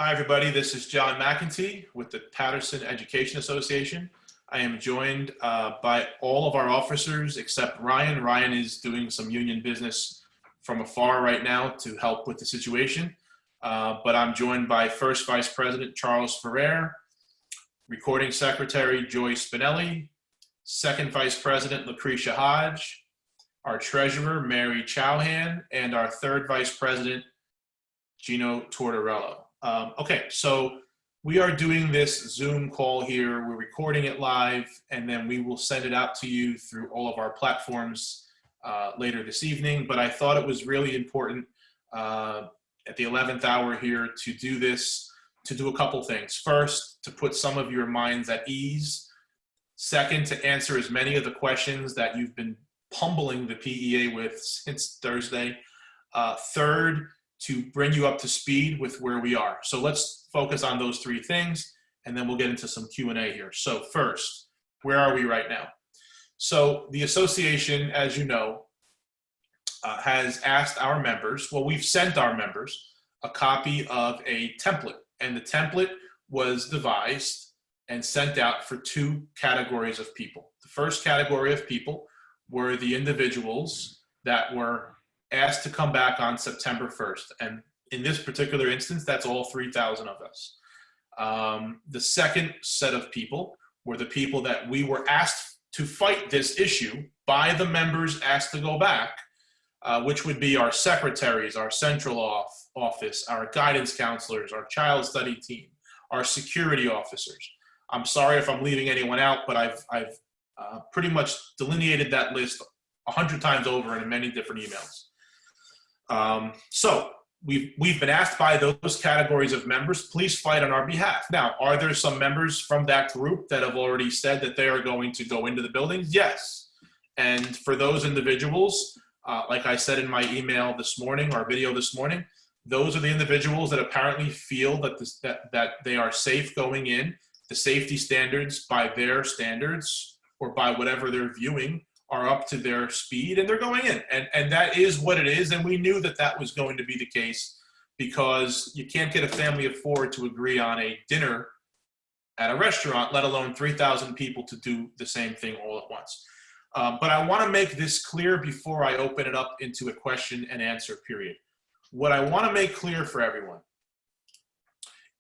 Hi, everybody. This is John McEntee with the Patterson Education Association. I am joined by all of our officers except Ryan. Ryan is doing some union business from afar right now to help with the situation. But I'm joined by First Vice President Charles Ferrer, Recording Secretary Joy Spinelli, Second Vice President Lucretia Hodge, our Treasurer Mary Chowhan, and our Third Vice President Gino Tortorello. Okay, so we are doing this Zoom call here. We're recording it live, and then we will send it out to you through all of our platforms later this evening. But I thought it was really important at the 11th hour here to do this, to do a couple things. First, to put some of your minds at ease. Second, to answer as many of the questions that you've been pummeling the PEA with since Thursday. Third, to bring you up to speed with where we are. So let's focus on those three things, and then we'll get into some Q&A here. So first, where are we right now? So the association, as you know, has asked our members, well, we've sent our members a copy of a template, and the template was devised and sent out for two categories of people. The first category of people were the individuals that were asked to come back on September 1st. And in this particular instance, that's all 3,000 of us. The second set of people were the people that we were asked to fight this issue by the members asked to go back, which would be our secretaries, our central office, our guidance counselors, our child study team, our security officers. I'm sorry if I'm leaving anyone out, but I've pretty much delineated that list 100 times over in many different emails. So we've been asked by those categories of members, please fight on our behalf. Now, are there some members from that group that have already said that they are going to go into the buildings? Yes. And for those individuals, like I said in my email this morning, or video this morning, those are the individuals that apparently feel that that they are safe going in. The safety standards by their standards or by whatever they're viewing are up to their speed, and they're going in. And that is what it is, and we knew that that was going to be the case because you can't get a family of four to agree on a dinner at a restaurant, let alone 3,000 people to do the same thing all at once. But I want to make this clear before I open it up into a question and answer period. What I want to make clear for everyone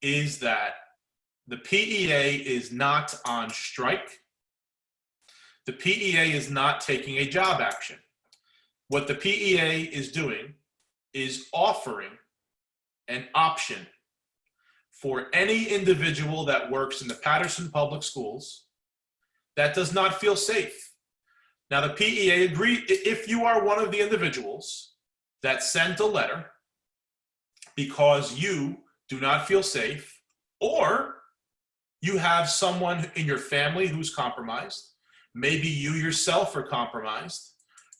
is that the PEA is not on strike. The PEA is not taking a job action. What the PEA is doing is offering an option for any individual that works in the Patterson Public Schools that does not feel safe. Now, the PEA agreed, if you are one of the individuals that sent a letter because you do not feel safe, or you have someone in your family who's compromised, maybe you yourself are compromised,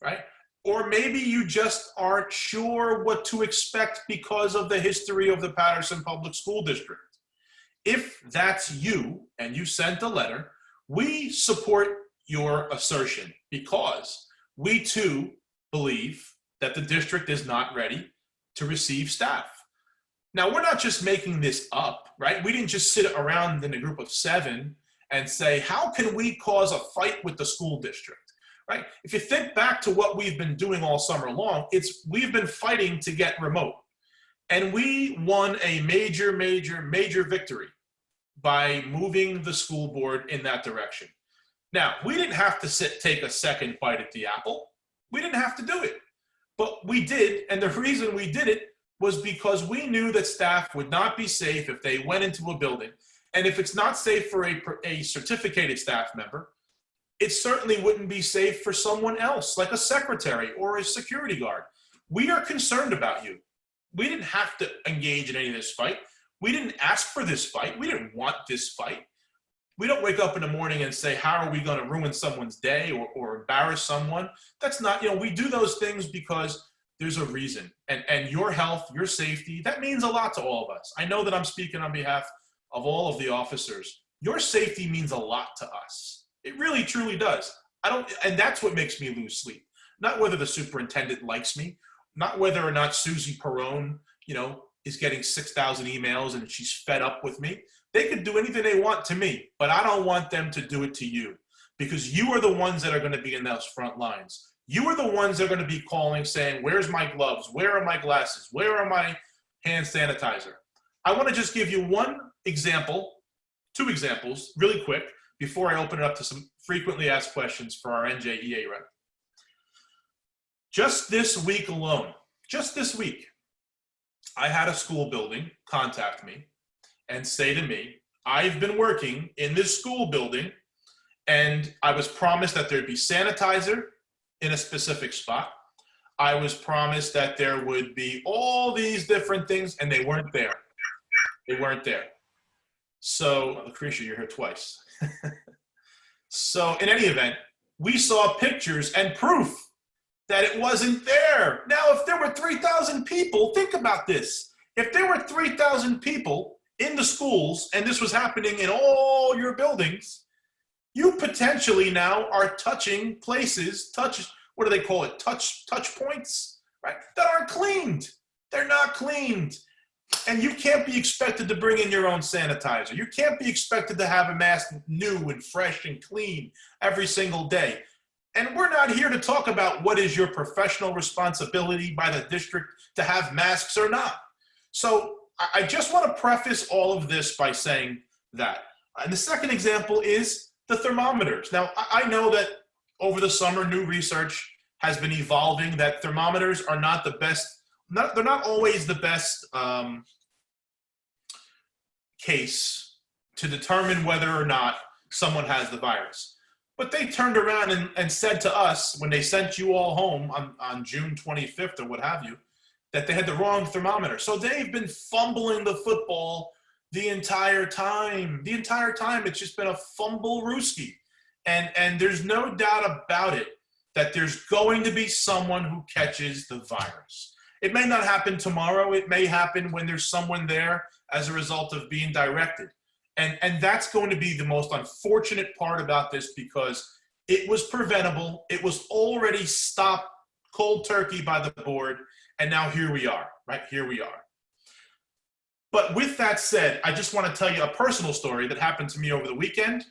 right? Or maybe you just aren't sure what to expect because of the history of the Patterson Public School District. If that's you and you sent a letter, we support your assertion because we too believe that the district is not ready to receive staff. Now, we're not just making this up, right? We didn't just sit around in a group of 7 and say, how can we cause a fight with the school district, right? If you think back to what we've been doing all summer long, we've been fighting to get remote. And we won a major, major, major victory by moving the school board in that direction. Now, we didn't have to take a second bite at the apple. We didn't have to do it, but we did. And the reason we did it was because we knew that staff would not be safe if they went into a building. And if it's not safe for a certificated staff member, it certainly wouldn't be safe for someone else, like a secretary or a security guard. We are concerned about you. We didn't have to engage in any of this fight. We didn't ask for this fight. We didn't want this fight. We don't wake up in the morning and say, how are we going to ruin someone's day or embarrass someone? That's not, we do those things because there's a reason. And your health, your safety, that means a lot to all of us. I know that I'm speaking on behalf of all of the officers. Your safety means a lot to us. It really, truly does. And that's what makes me lose sleep. Not whether the superintendent likes me, not whether or not Susie Perone, is getting 6,000 emails and she's fed up with me. They could do anything they want to me, but I don't want them to do it to you, because you are the ones that are going to be in those front lines. You are the ones that are going to be calling saying, where's my gloves? Where are my glasses? Where are my hand sanitizer? I want to just give you one example, two examples really quick before I open it up to some frequently asked questions for our NJEA rep. Just this week alone, just this week, I had a school building contact me and say to me, I've been working in this school building and I was promised that there'd be sanitizer in a specific spot. I was promised that there would be all these different things, and they weren't there. They weren't there. So, Lucretia, you're here twice. So in any event, we saw pictures and proof that it wasn't there. Now, if there were 3,000 people, think about this. If there were 3,000 people in the schools and this was happening in all your buildings, you potentially now are touching places, what do they call it? Touch points, right? That aren't cleaned. They're not cleaned. And you can't be expected to bring in your own sanitizer. You can't be expected to have a mask new and fresh and clean every single day. And we're not here to talk about what is your professional responsibility by the district to have masks or not. So I just want to preface all of this by saying that. And the second example is the thermometers. Now, I know that over the summer, new research has been evolving that thermometers are not the best. They're not always the best case to determine whether or not someone has the virus. But they turned around and said to us when they sent you all home on June 25th or what have you, that they had the wrong thermometer. So they've been fumbling the football the entire time. The entire time it's just been a fumble-rooski. And there's no doubt about it that there's going to be someone who catches the virus. It may not happen tomorrow. It may happen when there's someone there as a result of being directed. And that's going to be the most unfortunate part about this, because it was preventable. It was already stopped cold turkey by the board. And now here we are, right? Here we are. But with that said, I just want to tell you a personal story that happened to me over the weekend.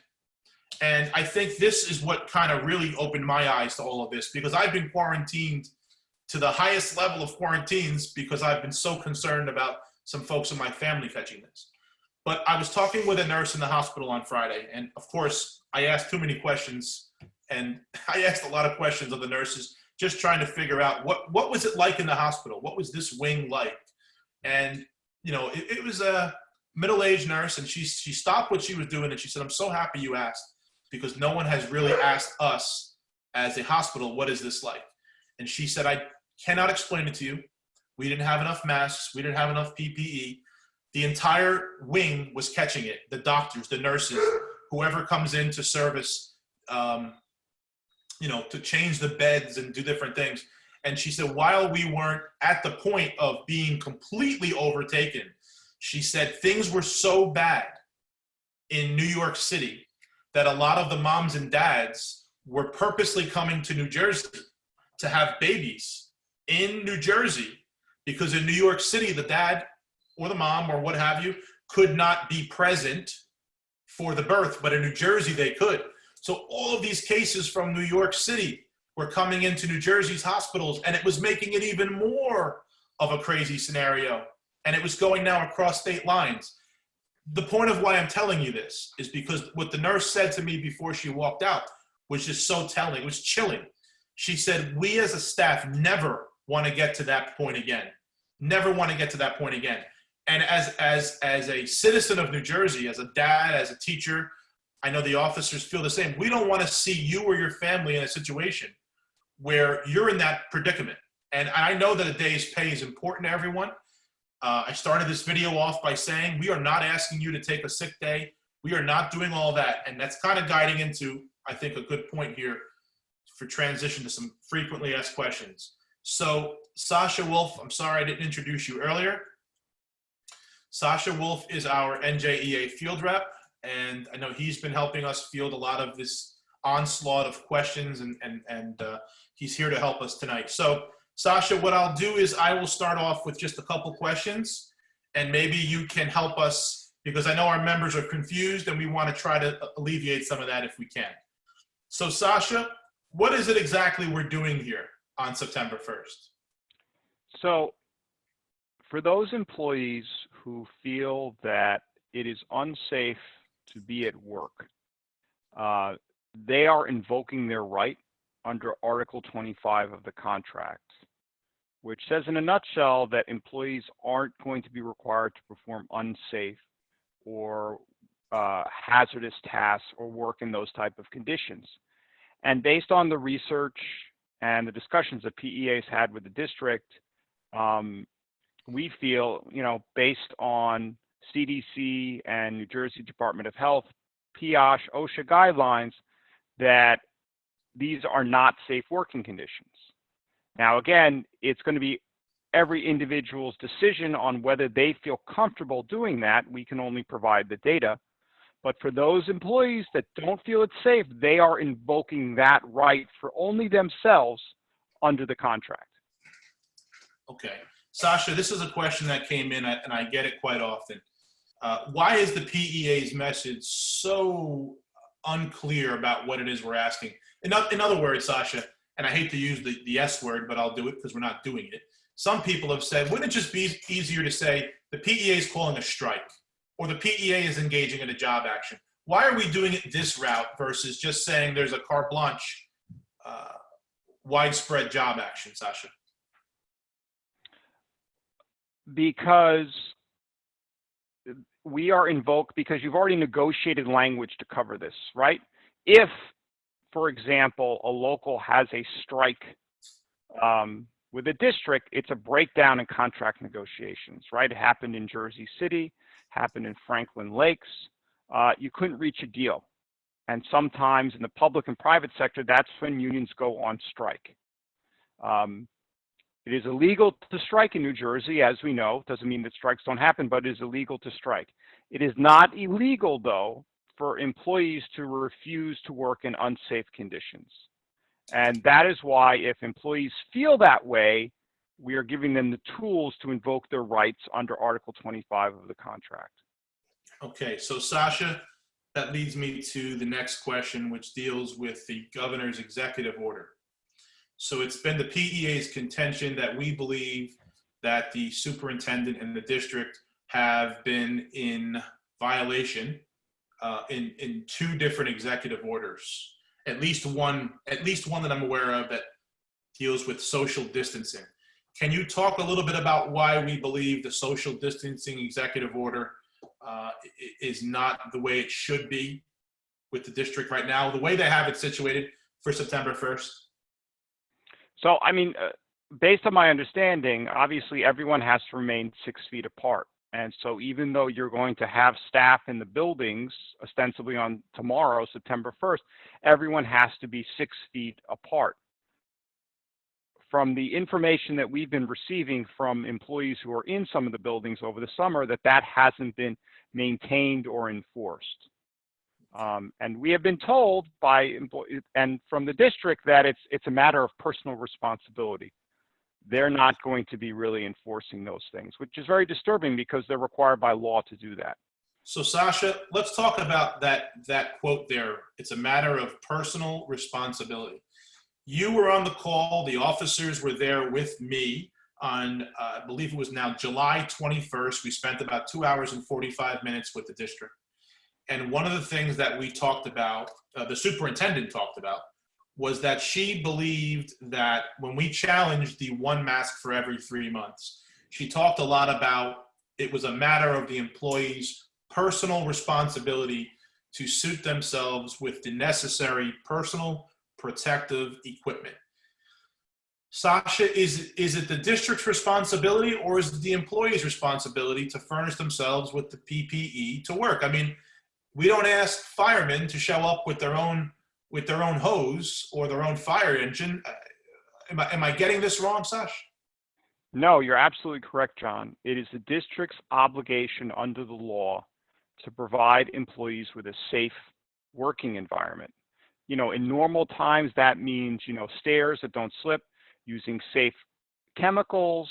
And I think this is what kind of really opened my eyes to all of this, because I've been quarantined to the highest level of quarantines because I've been so concerned about some folks in my family catching this. But I was talking with a nurse in the hospital on Friday, and of course, I asked too many questions, and I asked a lot of questions of the nurses, just trying to figure out what was it like in the hospital? What was this wing like? And, you know, it was a middle-aged nurse, and she stopped what she was doing, and she said, I'm so happy you asked, because no one has really asked us as a hospital, what is this like? And she said, I cannot explain it to you. We didn't have enough masks. We didn't have enough PPE. The entire wing was catching it. The doctors, the nurses, whoever comes in to service, you know, to change the beds and do different things. And she said, while we weren't at the point of being completely overtaken, she said things were so bad in New York City that a lot of the moms and dads were purposely coming to New Jersey to have babies in New Jersey, because in New York City, the dad or the mom or what have you could not be present for the birth, but in New Jersey they could. So all of these cases from New York City were coming into New Jersey's hospitals, and it was making it even more of a crazy scenario. And it was going now across state lines. The point of why I'm telling you this is because what the nurse said to me before she walked out was just so telling. It was chilling. She said, we as a staff never want to get to that point again. Never want to get to that point again. And as a citizen of New Jersey, as a dad, as a teacher, I know the officers feel the same. We don't want to see you or your family in a situation where you're in that predicament. And I know that a day's pay is important to everyone. I started this video off by saying we are not asking you to take a sick day. We are not doing all that. And that's kind of guiding into, I think, a good point here for transition to some frequently asked questions. So Sasha Wolf, I'm sorry I didn't introduce you earlier. Sasha Wolf is our NJEA field rep, and I know he's been helping us field a lot of this onslaught of questions, and he's here to help us tonight. So Sasha, what I'll do is I will start off with just a couple questions, and maybe you can help us, because I know our members are confused and we want to try to alleviate some of that if we can. So Sasha, what is it exactly we're doing here on September 1st? So for those employees who feel that it is unsafe to be at work, they are invoking their right under Article 25 of the contract, which says in a nutshell that employees aren't going to be required to perform unsafe or hazardous tasks or work in those type of conditions. And based on the research and the discussions that PEA's had with the district, we feel, based on CDC and New Jersey Department of Health, PIOSH, OSHA guidelines, that these are not safe working conditions. Now, again, it's going to be every individual's decision on whether they feel comfortable doing that. We can only provide the data. But for those employees that don't feel it's safe, they are invoking that right for only themselves under the contract. Okay. Sasha, this is a question that came in, and I get it quite often. Why is the PEA's message so unclear about what it is we're asking? In other words, Sasha, and I hate to use the S word, but I'll do it because we're not doing it. Some people have said, wouldn't it just be easier to say the PEA is calling a strike or the PEA is engaging in a job action? Why are we doing it this route versus just saying there's a carte blanche widespread job action, Sasha? Because we are because you've already negotiated language to cover this, right? If, for example, a local has a strike with a district, it's a breakdown in contract negotiations, right? It happened in Jersey City, happened in Franklin Lakes. You couldn't reach a deal. And sometimes in the public and private sector, that's when unions go on strike. It is illegal to strike in New Jersey, as we know. Doesn't mean that strikes don't happen, but it is illegal to strike. It is not illegal, though, for employees to refuse to work in unsafe conditions. And that is why if employees feel that way, we are giving them the tools to invoke their rights under Article 25 of the contract. Okay, so Sasha, that leads me to the next question, which deals with the governor's executive order. So it's been the PEA's contention that we believe that the superintendent and the district have been in violation in two different executive orders. At least one that I'm aware of that deals with social distancing. Can you talk a little bit about why we believe the social distancing executive order is not the way it should be with the district right now, the way they have it situated for September 1st? So, based on my understanding, obviously everyone has to remain 6 feet apart. And so even though you're going to have staff in the buildings, ostensibly on tomorrow, September 1st, everyone has to be 6 feet apart. From the information that we've been receiving from employees who are in some of the buildings over the summer, that hasn't been maintained or enforced. And we have been told by employees and from the district that it's a matter of personal responsibility. They're not going to be really enforcing those things, which is very disturbing because they're required by law to do that. So Sasha, let's talk about that quote there. It's a matter of personal responsibility. You were on the call. The officers were there with me on, I believe it was now July 21st. We spent about 2 hours and 45 minutes with the district. And one of the things that we talked about, the superintendent talked about, was that she believed that when we challenged the one mask for every 3 months, she talked a lot about it was a matter of the employees' personal responsibility to suit themselves with the necessary personal protective equipment. Sasha, is it the district's responsibility or is it the employee's responsibility to furnish themselves with the PPE to work? We don't ask firemen to show up with their own hose or their own fire engine. Am I getting this wrong, Sash? No, you're absolutely correct, John. It is the district's obligation under the law to provide employees with a safe working environment. In normal times, that means, stairs that don't slip, using safe chemicals,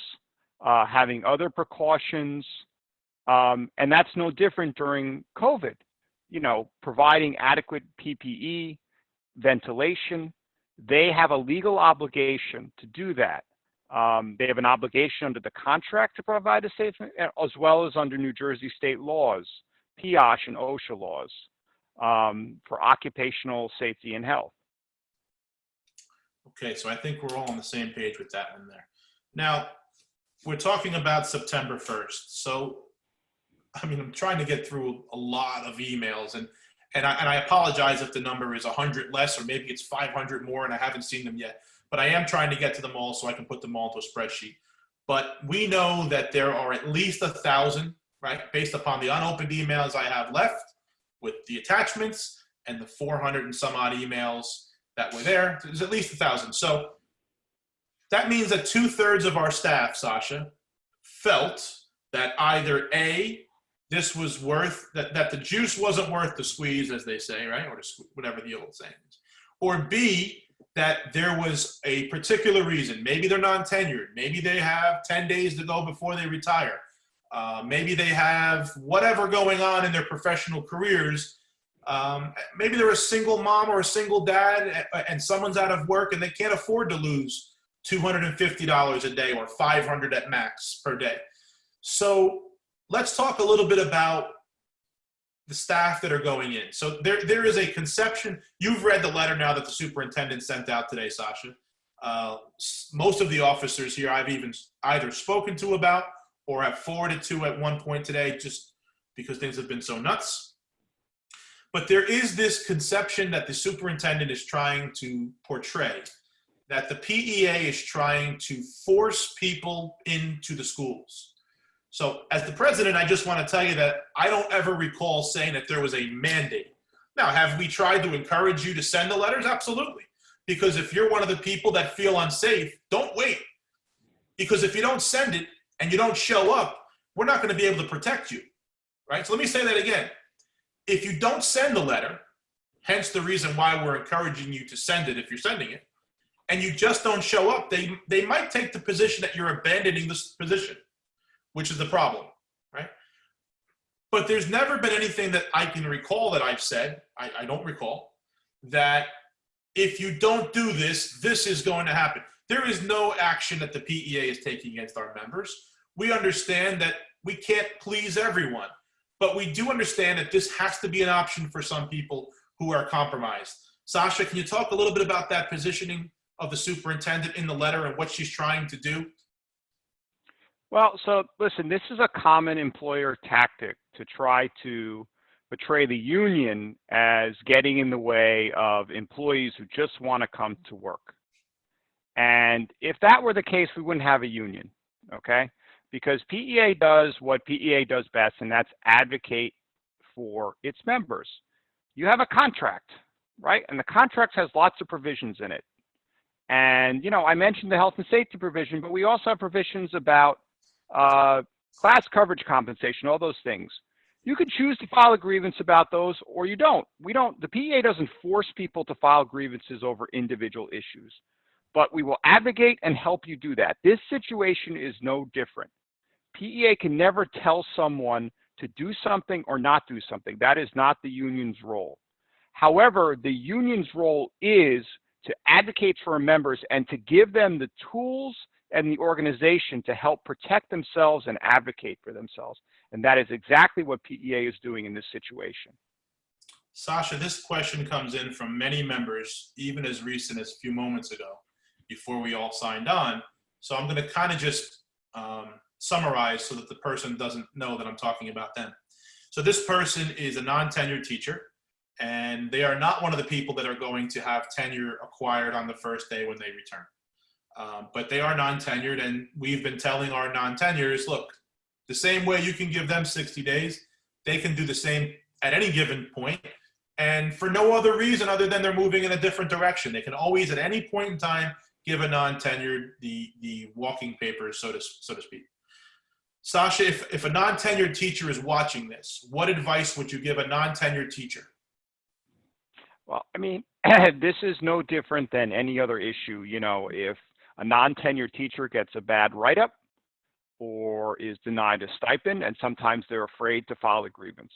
having other precautions. And that's no different during COVID. Providing adequate PPE, ventilation, they have a legal obligation to do that. They have an obligation under the contract to provide a safe, as well as under New Jersey state laws, PIOSH and OSHA laws, for occupational safety and health. Okay, so I think we're all on the same page with that one there. Now, we're talking about September 1st. So, I'm trying to get through a lot of emails, and I apologize if the number is 100 less, or maybe it's 500 more, and I haven't seen them yet. But I am trying to get to them all so I can put them all into a spreadsheet. But we know that there are at least 1,000, right, based upon the unopened emails I have left with the attachments and the 400 and some odd emails that were there. There's at least 1,000. So that means that 2/3 of our staff, Sasha, felt that either A, this was worth, that the juice wasn't worth the squeeze, as they say, right? Or whatever the old saying is. Or B, that there was a particular reason. Maybe they're non-tenured. Maybe they have 10 days to go before they retire. Maybe they have whatever going on in their professional careers. Maybe they're a single mom or a single dad, and someone's out of work and they can't afford to lose $250 a day or $500 at max per day. So let's talk a little bit about the staff that are going in. So there is a conception. You've read the letter now that the superintendent sent out today, Sasha. Most of the officers here I've even either spoken to about or have forwarded to at one point today, just because things have been so nuts. But there is this conception that the superintendent is trying to portray, that the PEA is trying to force people into the schools. So as the president, I just want to tell you that I don't ever recall saying that there was a mandate. Now, have we tried to encourage you to send the letters? Absolutely. Because if you're one of the people that feel unsafe, don't wait. Because if you don't send it and you don't show up, we're not going to be able to protect you, right? So let me say that again. If you don't send the letter, hence the reason why we're encouraging you to send it if you're sending it, and you just don't show up, they might take the position that you're abandoning this position, which is the problem, right? But there's never been anything that I can recall that I've said, I don't recall, that if you don't do this, this is going to happen. There is no action that the PEA is taking against our members. We understand that we can't please everyone, but we do understand that this has to be an option for some people who are compromised. Sasha, can you talk a little bit about that positioning of the superintendent in the letter and what she's trying to do? Well, so listen, this is a common employer tactic to try to portray the union as getting in the way of employees who just want to come to work. And if that were the case, we wouldn't have a union, okay? Because PEA does what PEA does best, and that's advocate for its members. You have a contract, right? And the contract has lots of provisions in it. And, I mentioned the health and safety provision, but we also have provisions about class coverage compensation, all those things. You could choose to file a grievance about those, or you don't. The PEA doesn't force people to file grievances over individual issues, but we will advocate and help you do that. This situation is no different. PEA can never tell someone to do something or not do something. That is not the union's role. However, the union's role is to advocate for our members and to give them the tools and the organization to help protect themselves and advocate for themselves. And that is exactly what PEA is doing in this situation. Sasha, this question comes in from many members, even as recent as a few moments ago, before we all signed on. So I'm going to kind of just summarize so that the person doesn't know that I'm talking about them. So this person is a non-tenured teacher, and they are not one of the people that are going to have tenure acquired on the first day when they return. But they are non-tenured, and we've been telling our non-tenures, look, the same way you can give them 60 days, they can do the same at any given point, and for no other reason other than they're moving in a different direction. They can always, at any point in time, give a non-tenured the walking papers, so to speak. Sasha, if a non-tenured teacher is watching this, what advice would you give a non-tenured teacher? Well, I mean, this is no different than any other issue. If a non-tenured teacher gets a bad write-up, or is denied a stipend, and sometimes they're afraid to file a grievance.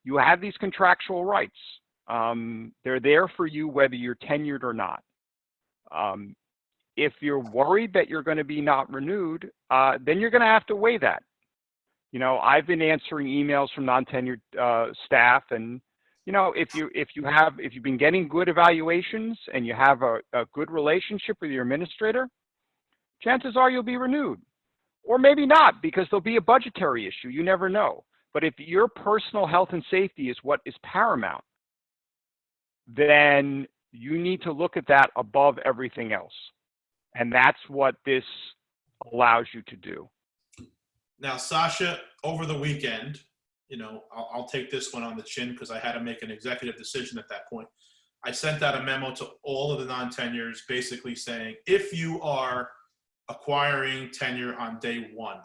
You have these contractual rights. They're there for you whether you're tenured or not. If you're worried that you're going to be not renewed, then you're going to have to weigh that. You know, I've been answering emails from non-tenured staff, and you know, if you've been getting good evaluations and you have a good relationship with your administrator, chances are you'll be renewed. Or maybe not, because there'll be a budgetary issue. You never know. But if your personal health and safety is what is paramount, then you need to look at that above everything else. And that's what this allows you to do. Now, Sasha, over the weekend, you know, I'll take this one on the chin because I had to make an executive decision at that point. I sent out a memo to all of the non-tenures basically saying, if you are acquiring tenure on day one,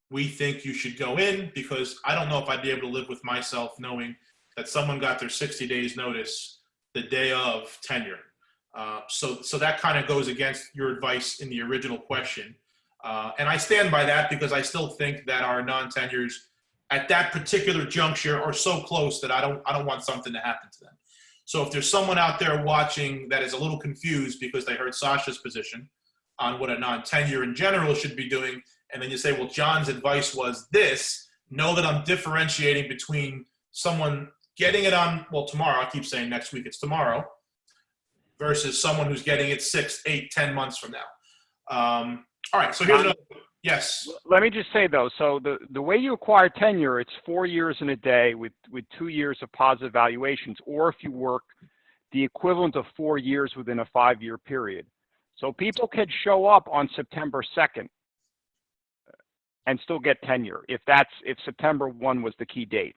we think you should go in, because I don't know if I'd be able to live with myself knowing that someone got their 60 days notice the day of tenure. So that kind of goes against your advice in the original question. And I stand by that because I still think that our non-tenures at that particular juncture are so close that I don't want something to happen to them. So if there's someone out there watching that is a little confused because they heard Sasha's position on what a non-tenure in general should be doing, and then you say, well, John's advice was this, know that I'm differentiating between someone getting it on, well, tomorrow, I keep saying next week, it's tomorrow, versus someone who's getting it 6, 8, 10 months from now. All right, so here's another, yes. Let me just say, though, so the way you acquire tenure, it's 4 years and a day with 2 years of positive evaluations, or if you work the equivalent of 4 years within a 5-year period. So people can show up on September 2nd and still get tenure if September 1 was the key date.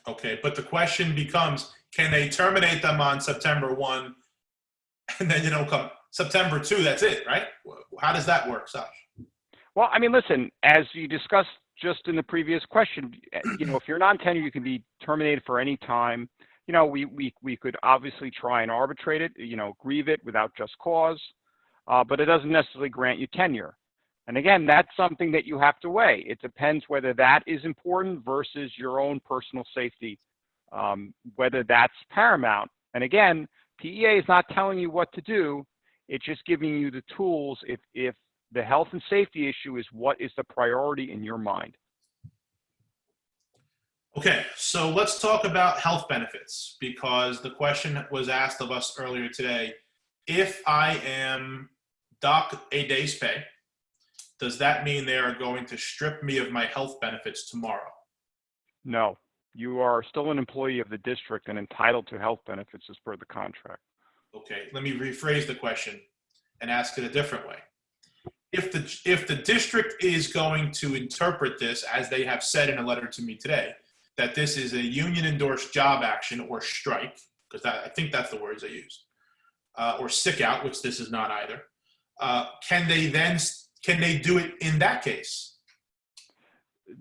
Okay, but the question becomes, can they terminate them on September 1 and then, you know, come September 2, that's it, right? How does that work, Sash? Well, I mean, listen, as you discussed just in the previous question, you know, if you're non-tenure, you can be terminated for any time. You know, we could obviously try and arbitrate it, you know, grieve it without just cause, but it doesn't necessarily grant you tenure. And again, that's something that you have to weigh. It depends whether that is important versus your own personal safety, whether that's paramount. And again, PEA is not telling you what to do. It's just giving you the tools if the health and safety issue is what is the priority in your mind. Okay, so let's talk about health benefits, because the question was asked of us earlier today. If I am docked a day's pay, does that mean they are going to strip me of my health benefits tomorrow? No, you are still an employee of the district and entitled to health benefits as per the contract. Okay, let me rephrase the question and ask it a different way. If the district is going to interpret this, as they have said in a letter to me today, that this is a union-endorsed job action or strike, because I think that's the words they used, or sick out, which this is not either, can they do it in that case?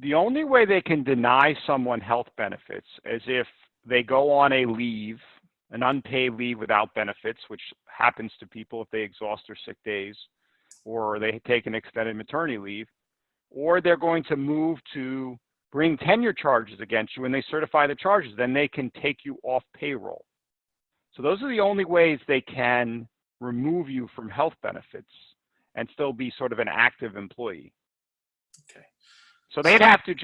The only way they can deny someone health benefits is if they go on a leave, an unpaid leave without benefits, which happens to people if they exhaust their sick days, or they take an extended maternity leave, or they're going to move to bring tenure charges against you and they certify the charges, then they can take you off payroll. So those are the only ways they can remove you from health benefits and still be sort of an active employee. Okay. So they'd have to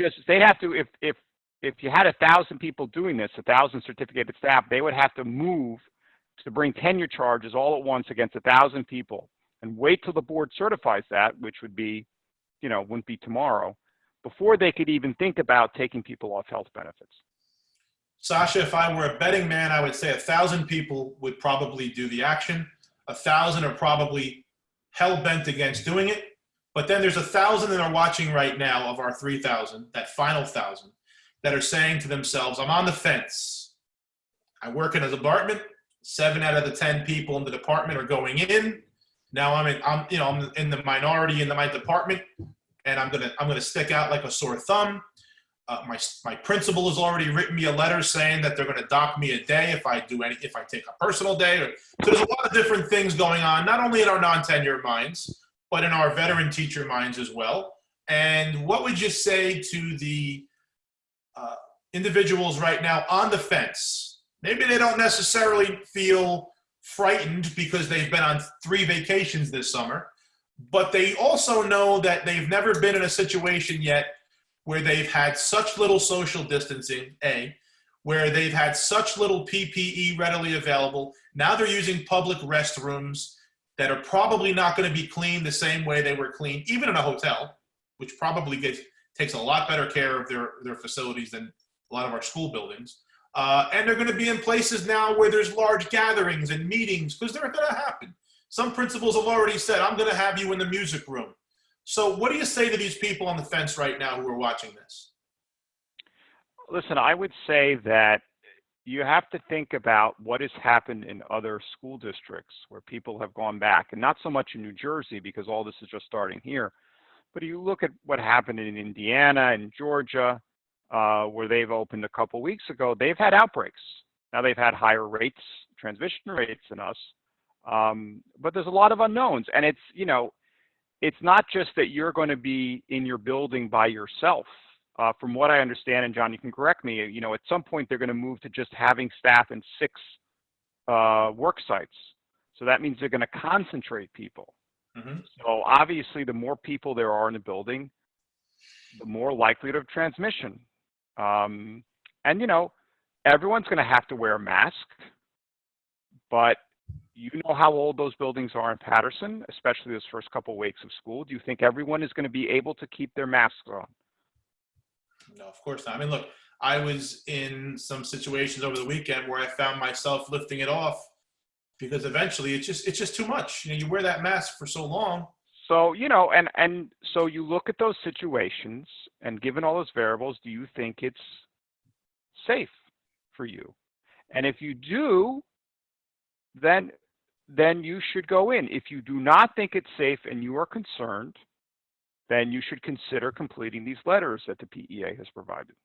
if you had 1,000 people doing this, 1,000 certificated staff, they would have to move to bring tenure charges all at once against 1,000 people and wait till the board certifies that, which would be, you know, wouldn't be tomorrow, before they could even think about taking people off health benefits. Sasha, if I were a betting man, I would say 1,000 people would probably do the action. 1,000 are probably hell-bent against doing it. But then there's 1,000 that are watching right now of our 3,000, that final 1,000, that are saying to themselves, I'm on the fence. I work in a department. 7 out of the 10 people in the department are going in. Now I'm in the minority in my department, and I'm gonna stick out like a sore thumb. My principal has already written me a letter saying that they're going to dock me a day if I take a personal day. So there's a lot of different things going on, not only in our non-tenure minds, but in our veteran teacher minds as well. And what would you say to the individuals right now on the fence? Maybe they don't necessarily feel frightened because they've been on 3 vacations this summer, but they also know that they've never been in a situation yet where they've had such little social distancing, where they've had such little PPE readily available. Now they're using public restrooms that are probably not going to be cleaned the same way they were cleaned, even in a hotel, which probably takes a lot better care of their facilities than a lot of our school buildings. And they're going to be in places now where there's large gatherings and meetings, because they're going to happen. Some principals have already said, I'm going to have you in the music room. So what do you say to these people on the fence right now who are watching this? Listen, I would say that you have to think about what has happened in other school districts where people have gone back, and not so much in New Jersey because all this is just starting here. But you look at what happened in Indiana and Georgia, where they've opened a couple weeks ago, they've had outbreaks. Now they've had higher rates, transmission rates than us, but there's a lot of unknowns. And it's not just that you're going to be in your building by yourself. From what I understand, and John, you can correct me, at some point they're going to move to just having staff in 6 work sites. So that means they're going to concentrate people. Mm-hmm. So obviously, the more people there are in the building, the more likelihood of transmission. And everyone's going to have to wear a mask, but you know how old those buildings are in Patterson, especially those first couple of weeks of school. Do you think everyone is going to be able to keep their masks on? No, of course not. I mean, look, I was in some situations over the weekend where I found myself lifting it off because eventually it's just too much. You wear that mask for so long. So, and so you look at those situations, and given all those variables, do you think it's safe for you? And if you do, then you should go in. If you do not think it's safe and you are concerned, then you should consider completing these letters that the PEA has provided.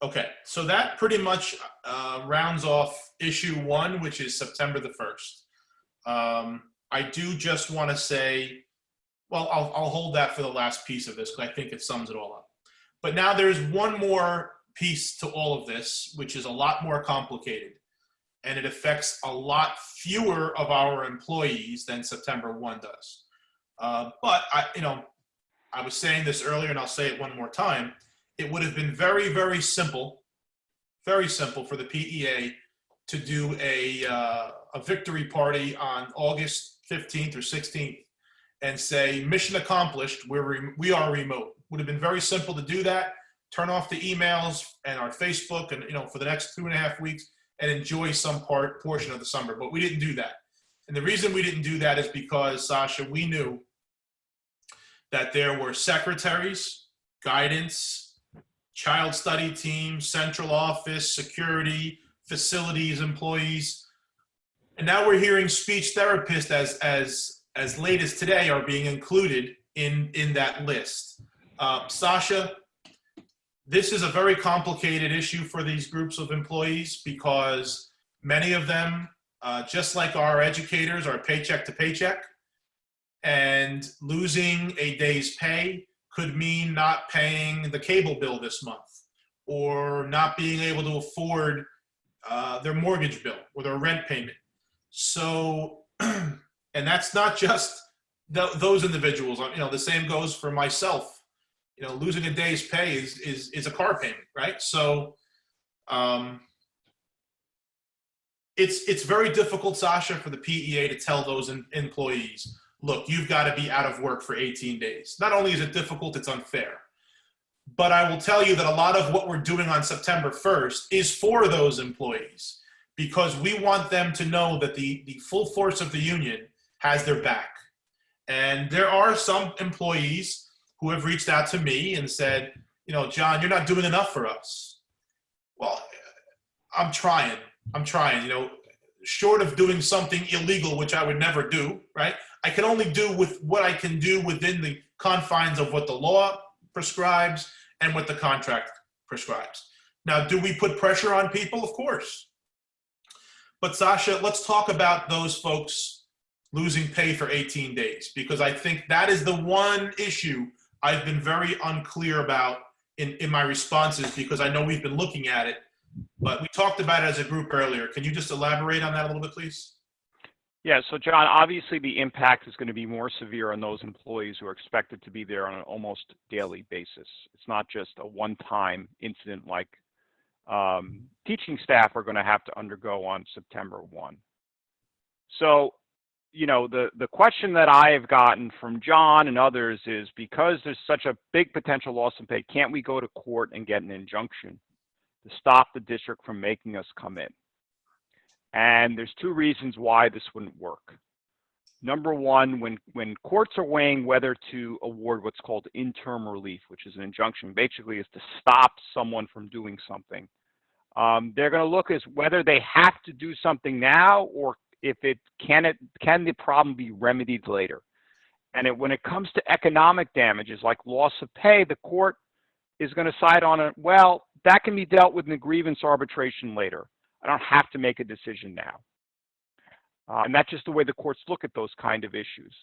Okay, so that pretty much rounds off issue 1, which is September the 1st. I do just want to say, well, I'll hold that for the last piece of this because I think it sums it all up. But now there's one more piece to all of this, which is a lot more complicated, and it affects a lot fewer of our employees than September 1 does. But I was saying this earlier, and I'll say it one more time. It would have been very, very simple for the PEA to do a victory party on August 15th or 16th and say, mission accomplished, we are remote. Would have been very simple to do that, turn off the emails and our Facebook and, for the next 2.5 weeks and enjoy some portion of the summer. But we didn't do that. And the reason we didn't do that is because, Sasha, we knew that there were secretaries, guidance, child study teams, central office, security, facilities employees. And now we're hearing speech therapists as late as today are being included in that list. Sasha, this is a very complicated issue for these groups of employees because many of them, just like our educators, are paycheck to paycheck. And losing a day's pay could mean not paying the cable bill this month or not being able to afford their mortgage bill or their rent payment. So, and that's not just those individuals. The same goes for myself. Losing a day's pay is a car payment, right? So it's very difficult, Sasha, for the PEA to tell those employees, look, you've got to be out of work for 18 days. Not only is it difficult, it's unfair. But I will tell you that a lot of what we're doing on September 1st is for those employees because we want them to know that the full force of the union has their back. And there are some employees who have reached out to me and said, John, you're not doing enough for us. Well, I'm trying. Short of doing something illegal, which I would never do, right? I can only do with what I can do within the confines of what the law prescribes and what the contract prescribes. Now, do we put pressure on people? Of course. But Sasha, let's talk about those folks losing pay for 18 days, because I think that is the one issue I've been very unclear about in my responses, because I know we've been looking at it, but we talked about it as a group earlier. Can you just elaborate on that a little bit, please? Yeah, so John, obviously the impact is going to be more severe on those employees who are expected to be there on an almost daily basis. It's not just a one-time incident like teaching staff are going to have to undergo on September 1. So, you know, the question that I have gotten from John and others is, because there's such a big potential loss in pay, can't we go to court and get an injunction to stop the district from making us come in? And there's two reasons why this wouldn't work. Number one, when courts are weighing whether to award what's called interim relief, which is an injunction, basically is to stop someone from doing something, they're going to look as whether they have to do something now, or if can the problem be remedied later. And when it comes to economic damages like loss of pay, the court is going to side on it. Well, that can be dealt with in a grievance arbitration later. I don't have to make a decision now. And that's just the way the courts look at those kind of issues.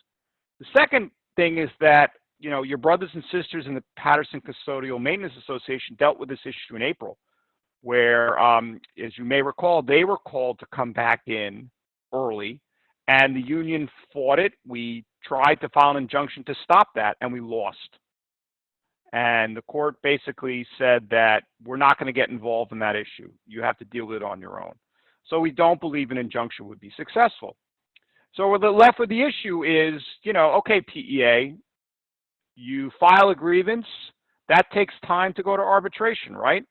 The second thing is that, you know, your brothers and sisters in the Patterson Custodial Maintenance Association dealt with this issue in April, where, as you may recall, they were called to come back in early, and the union fought it. We tried to file an injunction to stop that, and we lost. And the court basically said that we're not going to get involved in that issue. You have to deal with it on your own. So we don't believe an injunction would be successful. So we're left with the issue is, you know, okay, PEA, you file a grievance, that takes time to go to arbitration, right?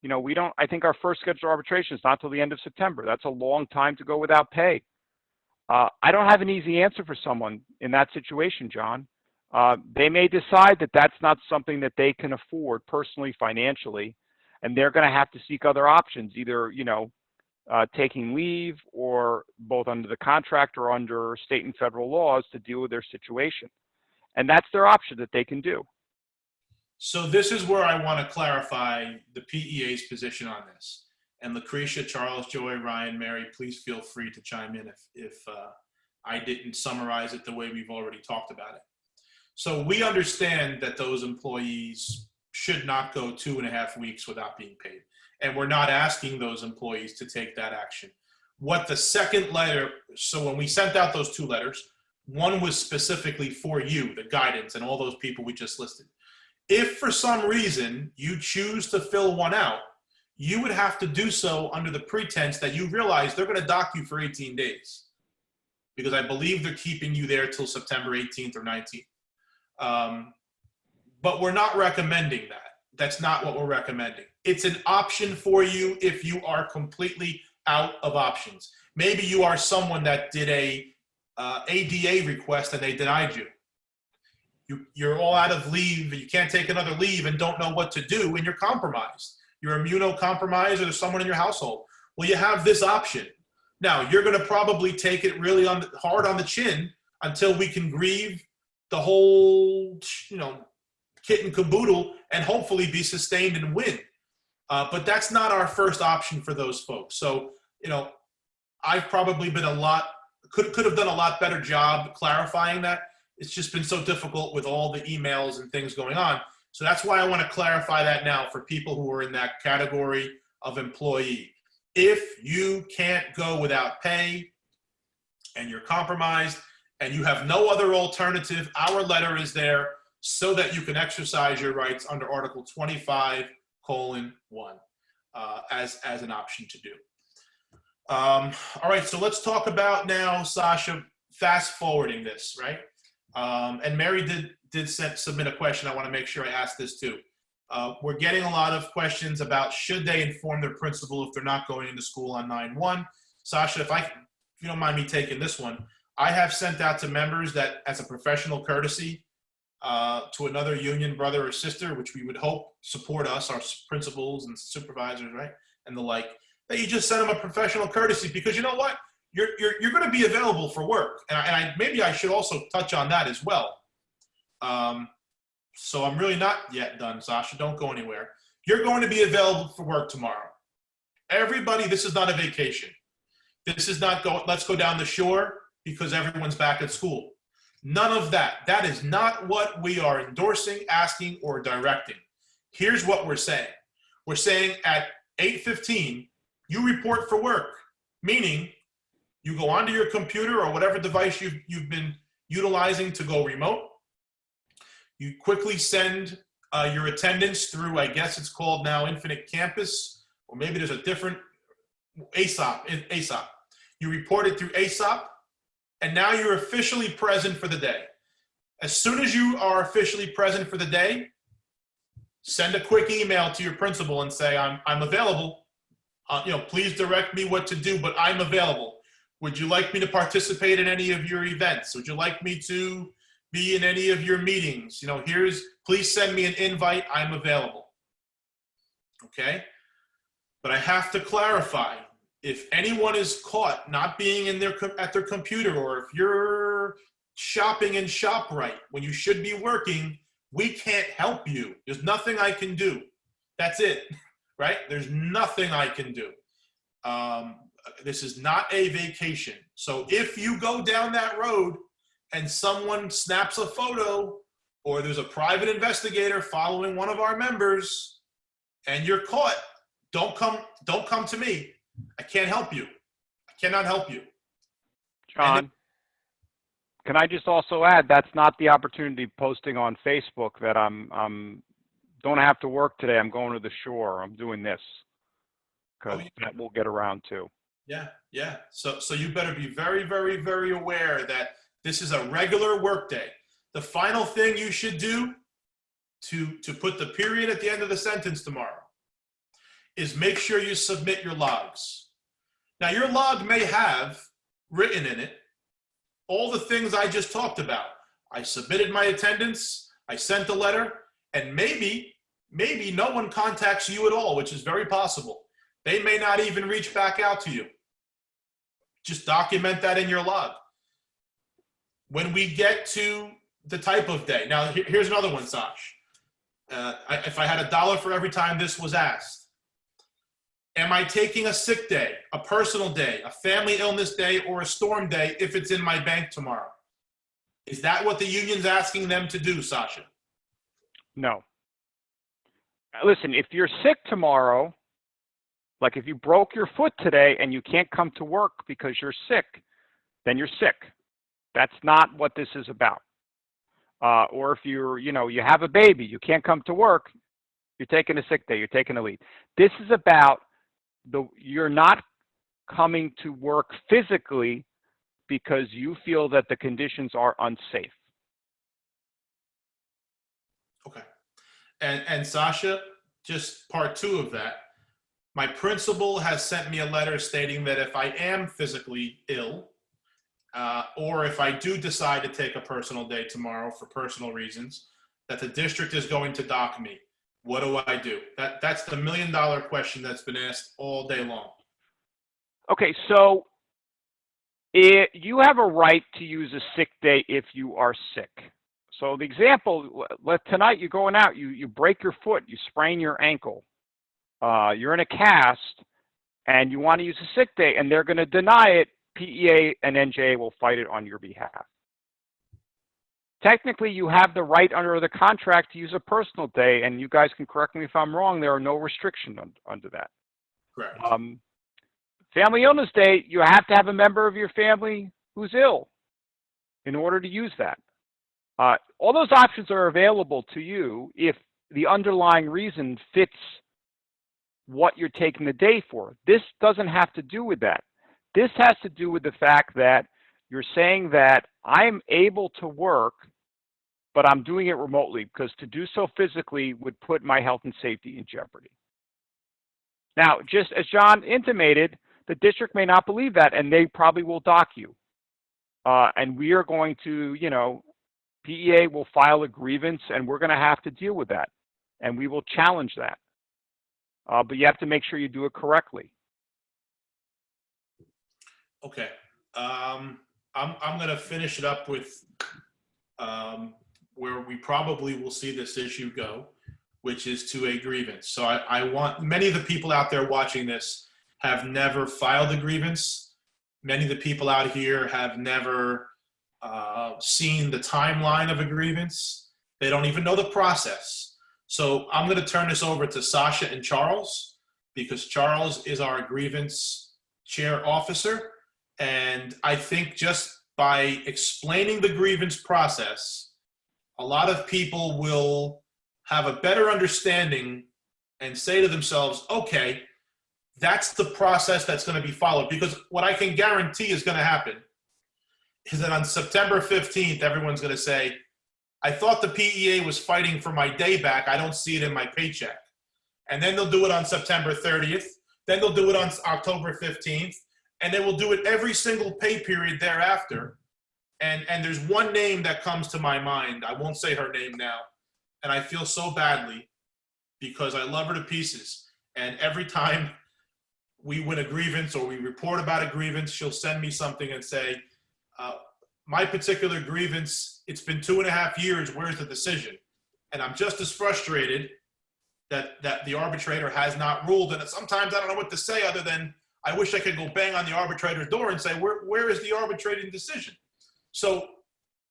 You know, I think our first scheduled arbitration is not till the end of September. That's a long time to go without pay. I don't have an easy answer for someone in that situation, John. They may decide that that's not something that they can afford personally, financially, and they're going to have to seek other options, either, you know, taking leave, or both under the contract or under state and federal laws to deal with their situation. And that's their option that they can do. So this is where I want to clarify the PEA's position on this. And Lucretia, Charles, Joy, Ryan, Mary, please feel free to chime in if I didn't summarize it the way we've already talked about it. So we understand that those employees should not go 2.5 weeks without being paid. And we're not asking those employees to take that action. What the second letter, so when we sent out those two letters, one was specifically for you, the guidance, and all those people we just listed. If for some reason you choose to fill one out, you would have to do so under the pretense that you realize they're going to dock you for 18 days. Because I believe they're keeping you there till September 18th or 19th. But we're not recommending that. That's not what we're recommending. It's an option for you if you are completely out of options. Maybe you are someone that did a ADA request and they denied you. You're all out of leave, you can't take another leave and don't know what to do, and you're compromised. You're immunocompromised, or there's someone in your household. Well, you have this option. Now, you're going to probably take it really hard on the chin until we can grieve the whole, you know, kit and caboodle and hopefully be sustained and win. But that's not our first option for those folks. So, you know, I've probably been could have done a lot better job clarifying that. It's just been so difficult with all the emails and things going on. So that's why I want to clarify that now for people who are in that category of employee. If you can't go without pay and you're compromised and you have no other alternative, our letter is there so that you can exercise your rights under Article 25:1 as an option to do. All right, so let's talk about now, Sasha, fast forwarding this, right? And Mary did submit a question. I want to make sure I ask this too. We're getting a lot of questions about should they inform their principal if they're not going into school on 9/1. Sasha, if you don't mind me taking this one, I have sent out to members that as a professional courtesy to another union brother or sister, which we would hope support us, our principals and supervisors, right, and the like, that you just send them a professional courtesy, because you know what? You're going to be available for work. And maybe I should also touch on that as well. So I'm really not yet done, Sasha. Don't go anywhere. You're going to be available for work tomorrow. Everybody, this is not a vacation. This is not let's go down the shore because everyone's back at school. None of that. That is not what we are endorsing, asking, or directing. Here's what we're saying. We're saying at 8:15, you report for work, meaning you go onto your computer or whatever device you've been utilizing to go remote. You quickly send your attendance through, I guess it's called now Infinite Campus, or maybe there's a different ASOP. You report it through ASOP, and now you're officially present for the day. As soon as you are officially present for the day, send a quick email to your principal and say, I'm available. Please direct me what to do, but I'm available. Would you like me to participate in any of your events? Would you like me to be in any of your meetings? Please send me an invite. I'm available. Okay? But I have to clarify, if anyone is caught not being at their computer, or if you're shopping in ShopRite when you should be working, we can't help you. There's nothing I can do. That's it, right? There's nothing I can do. This is not a vacation. So if you go down that road and someone snaps a photo, or there's a private investigator following one of our members and you're caught, don't come to me. I can't help you. I cannot help you. John, can I just also add, that's not the opportunity posting on Facebook that I'm don't have to work today. I'm going to the shore. I'm doing this, because that we'll get around to. Yeah. So you better be very, very, very aware that this is a regular work day. The final thing you should do to put the period at the end of the sentence tomorrow is make sure you submit your logs. Now, your log may have written in it all the things I just talked about. I submitted my attendance, I sent a letter, and maybe no one contacts you at all, which is very possible. They may not even reach back out to you. Just document that in your log. When we get to the type of day, now here's another one, Sash. If I had $1 for every time this was asked, am I taking a sick day, a personal day, a family illness day, or a storm day if it's in my bank tomorrow? Is that what the union's asking them to do, Sasha? No. Listen, if you're sick tomorrow, like if you broke your foot today and you can't come to work because you're sick, then you're sick. That's not what this is about. Or if you have a baby, you can't come to work, you're taking a sick day, you're taking a leave. This is about you're not coming to work physically because you feel that the conditions are unsafe. Okay. And Sasha, just part 2 of that. My principal has sent me a letter stating that if I am physically ill, or if I do decide to take a personal day tomorrow for personal reasons, that the district is going to dock me. What do I do? That's the $1 million question that's been asked all day long. Okay, so you have a right to use a sick day if you are sick. So the example, tonight you're going out, you break your foot, you sprain your ankle, you're in a cast, and you want to use a sick day, and they're going to deny it. PEA and NJA will fight it on your behalf. Technically, you have the right under the contract to use a personal day, and you guys can correct me if I'm wrong. There are no restrictions under that. Correct. Family illness day, you have to have a member of your family who's ill in order to use that. All those options are available to you if the underlying reason fits what you're taking the day for. This doesn't have to do with that. This has to do with the fact that you're saying that I'm able to work, but I'm doing it remotely because to do so physically would put my health and safety in jeopardy. Now, just as John intimated, the district may not believe that, and they probably will dock you. And we are going to, PEA will file a grievance, and we're going to have to deal with that, and we will challenge that. But you have to make sure you do it correctly. Okay. I'm going to finish it up with where we probably will see this issue go, which is to a grievance. So I want many of the people out there watching this have never filed a grievance. many of the people out here have never seen the timeline of a grievance. They don't even know the process. So I'm going to turn this over to Sasha and Charles, because Charles is our grievance chair officer. And I think just by explaining the grievance process, a lot of people will have a better understanding and say to themselves, okay, that's the process that's going to be followed. Because what I can guarantee is going to happen is that on September 15th, everyone's going to say, I thought the PEA was fighting for my day back. I don't see it in my paycheck. And then they'll do it on September 30th. Then they'll do it on October 15th. And they will do it every single pay period thereafter. And there's one name that comes to my mind. I won't say her name now. And I feel so badly because I love her to pieces. And every time we win a grievance or we report about a grievance, she'll send me something and say, my particular grievance, it's been 2.5 years, where's the decision? And I'm just as frustrated that the arbitrator has not ruled. And sometimes I don't know what to say other than I wish I could go bang on the arbitrator's door and say, where is the arbitrating decision? So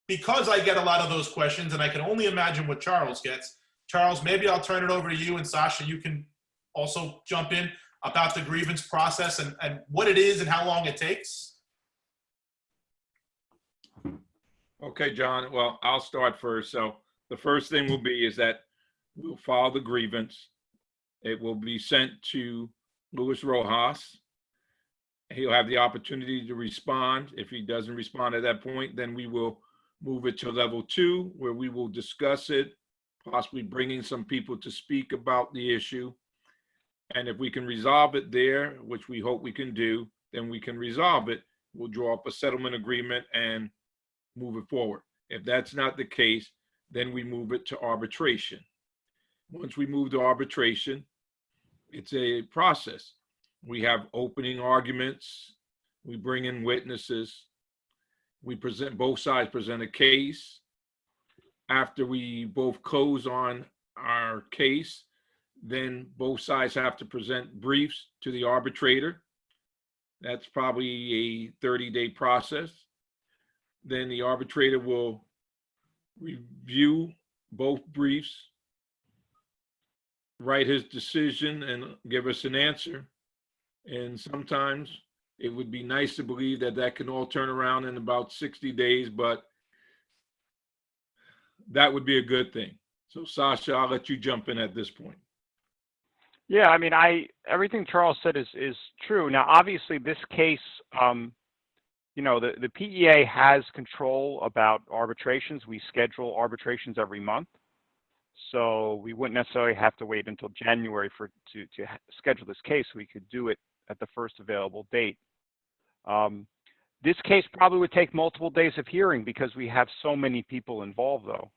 because I get a lot of those questions, and I can only imagine what Charles gets, Charles, maybe I'll turn it over to you, and Sasha, you can also jump in about the grievance process and what it is and how long it takes. Okay, John. Well, I'll start first. So the first thing will be is that we'll file the grievance. It will be sent to Luis Rojas. He'll have the opportunity to respond. If he doesn't respond at that point, then we will move it to level 2, where we will discuss it, possibly bringing some people to speak about the issue. And if we can resolve it there, which we hope we can do, then we can resolve it. We'll draw up a settlement agreement and move it forward. If that's not the case, then we move it to arbitration. Once we move to arbitration, it's a process. We have opening arguments. We bring in witnesses. We present, both sides present a case. After we both close on our case, then both sides have to present briefs to the arbitrator. That's probably a 30-day process. Then the arbitrator will review both briefs, write his decision, and give us an answer. And sometimes it would be nice to believe that that can all turn around in about 60 days, but that would be a good thing. So Sasha, I'll let you jump in at this point. Yeah, I mean, everything Charles said is true. Now, obviously, this case, the PEA has control about arbitrations. We schedule arbitrations every month, so we wouldn't necessarily have to wait until January to schedule this case. We could do it at the first available date. This case probably would take multiple days of hearing because we have so many people involved, though,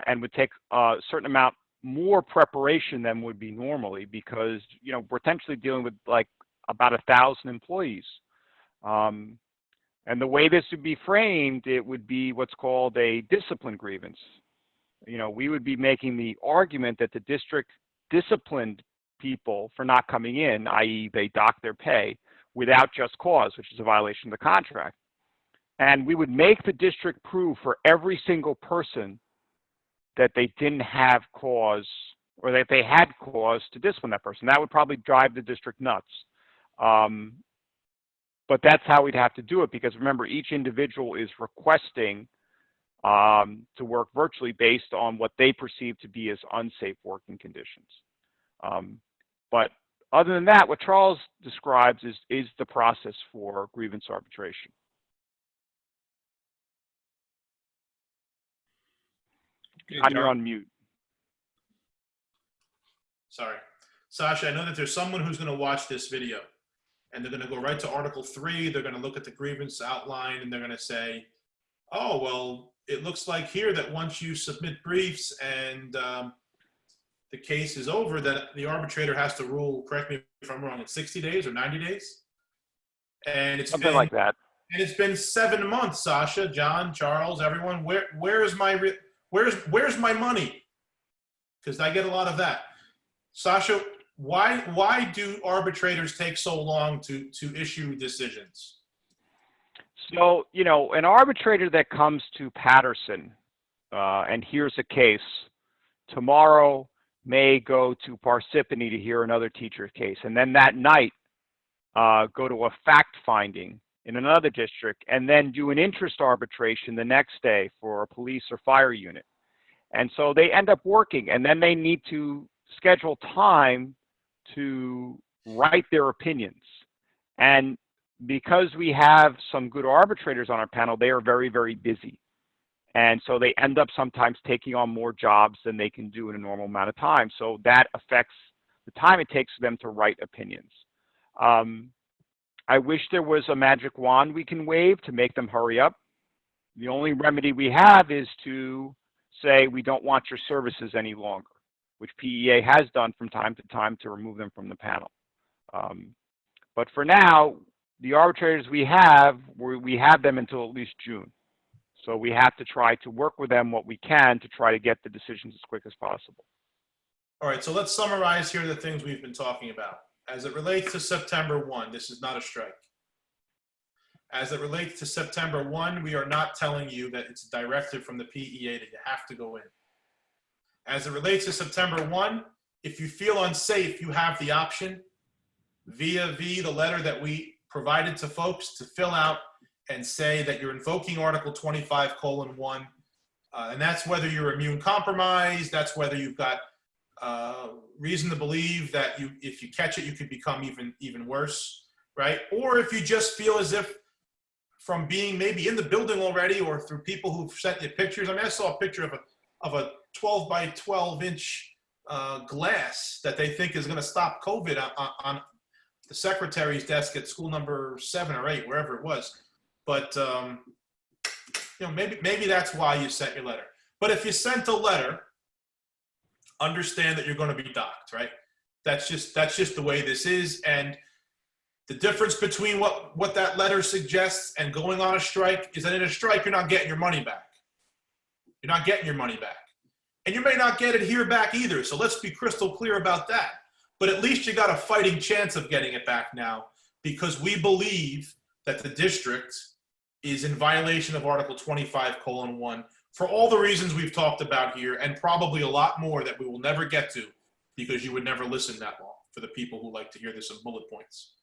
and would take a certain amount more preparation than would be normally because, we're potentially dealing with like about 1,000 employees. And the way this would be framed, it would be what's called a discipline grievance. We would be making the argument that the district disciplined people for not coming in, i.e. they docked their pay without just cause, which is a violation of the contract. And we would make the district prove for every single person that they didn't have cause or that they had cause to discipline that person. That would probably drive the district nuts. But that's how we'd have to do it because remember, each individual is requesting to work virtually based on what they perceive to be as unsafe working conditions. But other than that, what Charles describes is the process for grievance arbitration. Okay, You're on mute. Sorry. Sasha, I know that there's someone who's going to watch this video and they're going to go right to Article 3. They're going to look at the grievance outline and they're going to say, oh, well, it looks like here that once you submit briefs and the case is over, that the arbitrator has to rule, correct me if I'm wrong, in 60 days or 90 days? And it's Something like that. And it's been 7 months, Sasha, John, Charles, everyone. Where's my money? Because I get a lot of that. Sasha, why do arbitrators take so long to issue decisions? So, an arbitrator that comes to Patterson and hears a case tomorrow may go to Parsippany to hear another teacher case, and then that night go to a fact finding in another district, and then do an interest arbitration the next day for a police or fire unit. And so they end up working, and then they need to schedule time to write their opinions. And because we have some good arbitrators on our panel, they are very, very busy. And so they end up sometimes taking on more jobs than they can do in a normal amount of time. So that affects the time it takes for them to write opinions. I wish there was a magic wand we can wave to make them hurry up. The only remedy we have is to say we don't want your services any longer, which PEA has done from time to time to remove them from the panel. But for now, the arbitrators we have them until at least June. So we have to try to work with them what we can to try to get the decisions as quick as possible. All right, so let's summarize here the things we've been talking about. As it relates to September 1, this is not a strike. As it relates to September 1, we are not telling you that it's a directive from the PEA that you have to go in. As it relates to September 1, if you feel unsafe, you have the option via the letter that we provided to folks to fill out and say that you're invoking Article 25:1, and that's whether you're immune compromised, that's whether you've got reason to believe that if you catch it, you could become even worse, right? Or if you just feel as if from being maybe in the building already, or through people who've sent you pictures. I mean, I saw a picture of a 12 by 12 inch glass that they think is going to stop COVID on the secretary's desk at school number 7 or 8, wherever it was. But maybe that's why you sent your letter. But if you sent a letter, understand that you're going to be docked, right? That's just the way this is. And the difference between what that letter suggests and going on a strike is that in a strike, you're not getting your money back. You're not getting your money back. And you may not get it here back either. So let's be crystal clear about that. But at least you got a fighting chance of getting it back now, because we believe that the district is in violation of Article 25:1 for all the reasons we've talked about here, and probably a lot more that we will never get to because you would never listen that long, for the people who like to hear this in bullet points.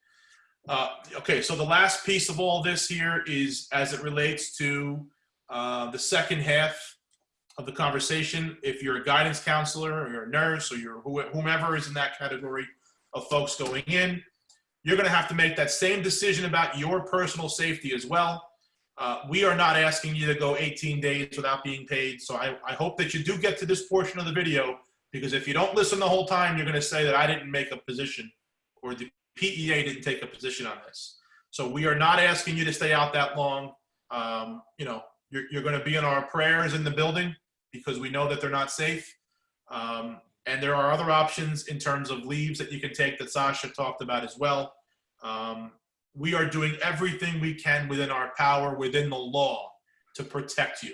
Okay, so the last piece of all this here is as it relates to the second half of the conversation. If you're a guidance counselor or you're a nurse or you're whomever is in that category of folks going in, you're going to have to make that same decision about your personal safety as well. We are not asking you to go 18 days without being paid. So I hope that you do get to this portion of the video, because if you don't listen the whole time, you're going to say that I didn't make a position or the PEA didn't take a position on this. So we are not asking you to stay out that long. You're going to be in our prayers in the building because we know that they're not safe. And there are other options in terms of leaves that you can take that Sasha talked about as well. We are doing everything we can within our power, within the law, to protect you.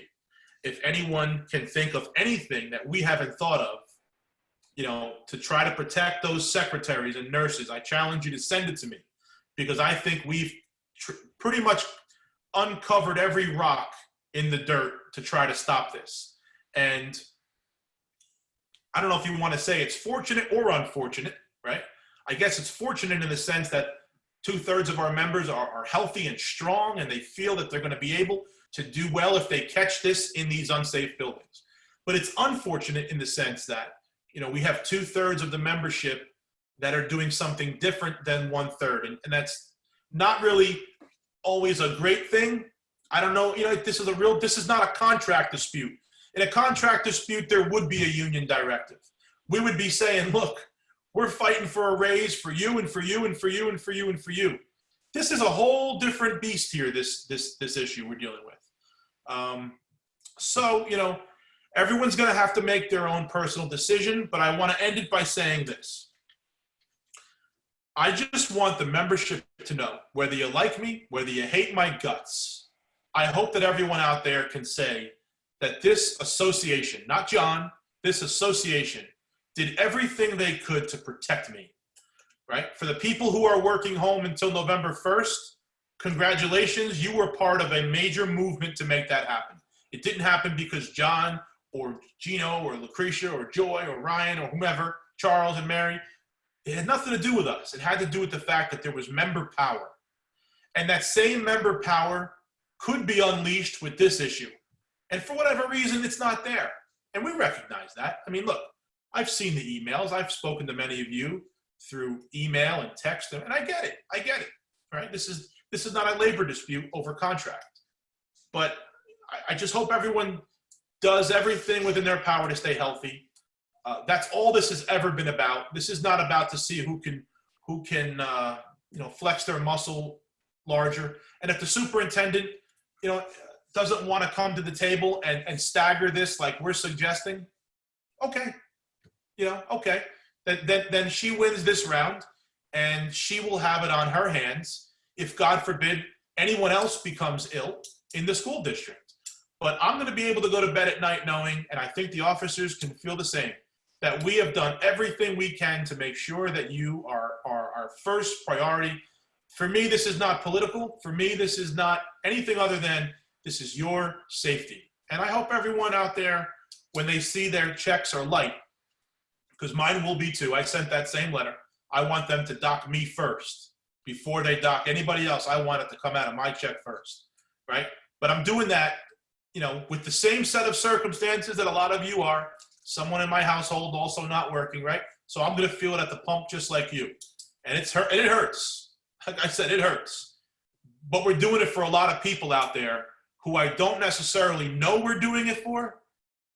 If anyone can think of anything that we haven't thought of, to try to protect those secretaries and nurses, I challenge you to send it to me, because I think we've pretty much uncovered every rock in the dirt to try to stop this. And I don't know if you want to say it's fortunate or unfortunate, right? I guess it's fortunate in the sense that 2/3 of our members are healthy and strong, and they feel that they're going to be able to do well if they catch this in these unsafe buildings. But it's unfortunate in the sense that, we have 2/3 of the membership that are doing something different than 1/3. And that's not really always a great thing. I don't know, this is not a contract dispute. In a contract dispute, there would be a union directive. We would be saying, look, we're fighting for a raise for you and for you and for you and for you and for you. This is a whole different beast here, this issue we're dealing with. Everyone's going to have to make their own personal decision, but I want to end it by saying this. I just want the membership to know, whether you like me, whether you hate my guts, I hope that everyone out there can say that this association, not John, this association did everything they could to protect me. right? For the people who are working home until November 1st, congratulations, you were part of a major movement to make that happen. It didn't happen because John or Gino or Lucretia or Joy or Ryan or whomever, Charles and Mary, it had nothing to do with us. It had to do with the fact that there was member power. And that same member power could be unleashed with this issue. And for whatever reason, it's not there. And we recognize that. I mean, look, I've seen the emails. I've spoken to many of you through email and text, and I get it. I get it. Right? This is not a labor dispute over contract. But I just hope everyone does everything within their power to stay healthy. That's all this has ever been about. This is not about to see who can flex their muscle larger. And if the superintendent, doesn't want to come to the table and stagger this like we're suggesting, okay, okay. Then she wins this round, and she will have it on her hands if, God forbid, anyone else becomes ill in the school district. But I'm going to be able to go to bed at night knowing, and I think the officers can feel the same, that we have done everything we can to make sure that you are our first priority. For me, this is not political. For me, this is not anything other than this is your safety. And I hope everyone out there, when they see their checks are light, because mine will be too. I sent that same letter. I want them to dock me first. Before they dock anybody else, I want it to come out of my check first, right? But I'm doing that, with the same set of circumstances that a lot of you are. Someone in my household also not working, right? So I'm going to feel it at the pump just like you. And it hurts. Like I said, it hurts. But we're doing it for a lot of people out there who I don't necessarily know we're doing it for,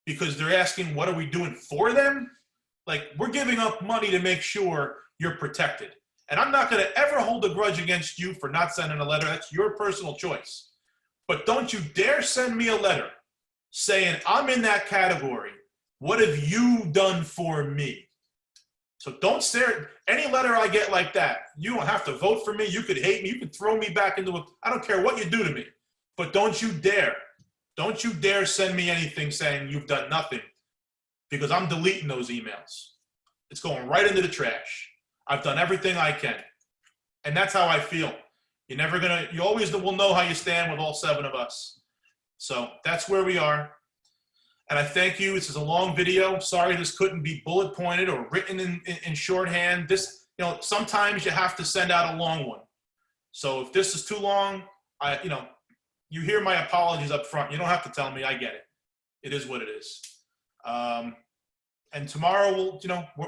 because they're asking, what are we doing for them? Like, we're giving up money to make sure you're protected. And I'm not going to ever hold a grudge against you for not sending a letter. That's your personal choice. But don't you dare send me a letter saying, I'm in that category. What have you done for me? So don't stare. Any letter I get like that, you don't have to vote for me. You could hate me. You could throw me back into I don't care what you do to me. But don't you dare send me anything saying you've done nothing, because I'm deleting those emails. It's going right into the trash. I've done everything I can. And that's how I feel. You always will know how you stand with all 7 of us. So that's where we are. And I thank you. This is a long video. Sorry this couldn't be bullet pointed or written in shorthand. This, sometimes you have to send out a long one. So if this is too long, you hear my apologies up front. You don't have to tell me. I get it. It is what it is. And tomorrow,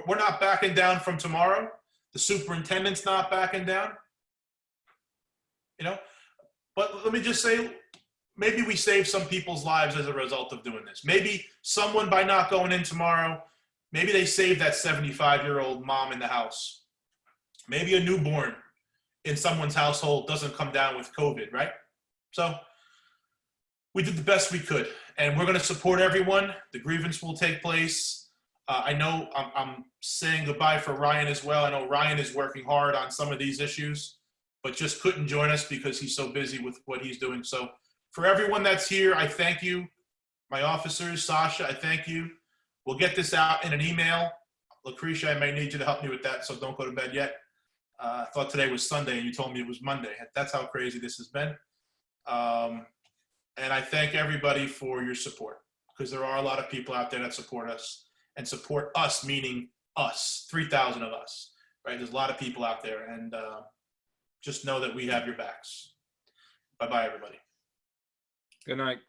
we're not backing down from tomorrow. The superintendent's not backing down. But let me just say, maybe we save some people's lives as a result of doing this. Maybe someone, by not going in tomorrow, maybe they save that 75-year-old mom in the house. Maybe a newborn in someone's household doesn't come down with COVID, right? So we did the best we could, and we're going to support everyone. The grievance will take place. I know I'm saying goodbye for Ryan as well. I know Ryan is working hard on some of these issues, but just couldn't join us because he's so busy with what he's doing. So for everyone that's here, I thank you. My officers, Sasha, I thank you. We'll get this out in an email. Lucretia, I may need you to help me with that, so don't go to bed yet. I thought today was Sunday and you told me it was Monday. That's how crazy this has been. And I thank everybody for your support, because there are a lot of people out there that support us, and support us, meaning us, 3,000 of us, right? There's a lot of people out there, and just know that we have your backs. Bye-bye, everybody. Good night.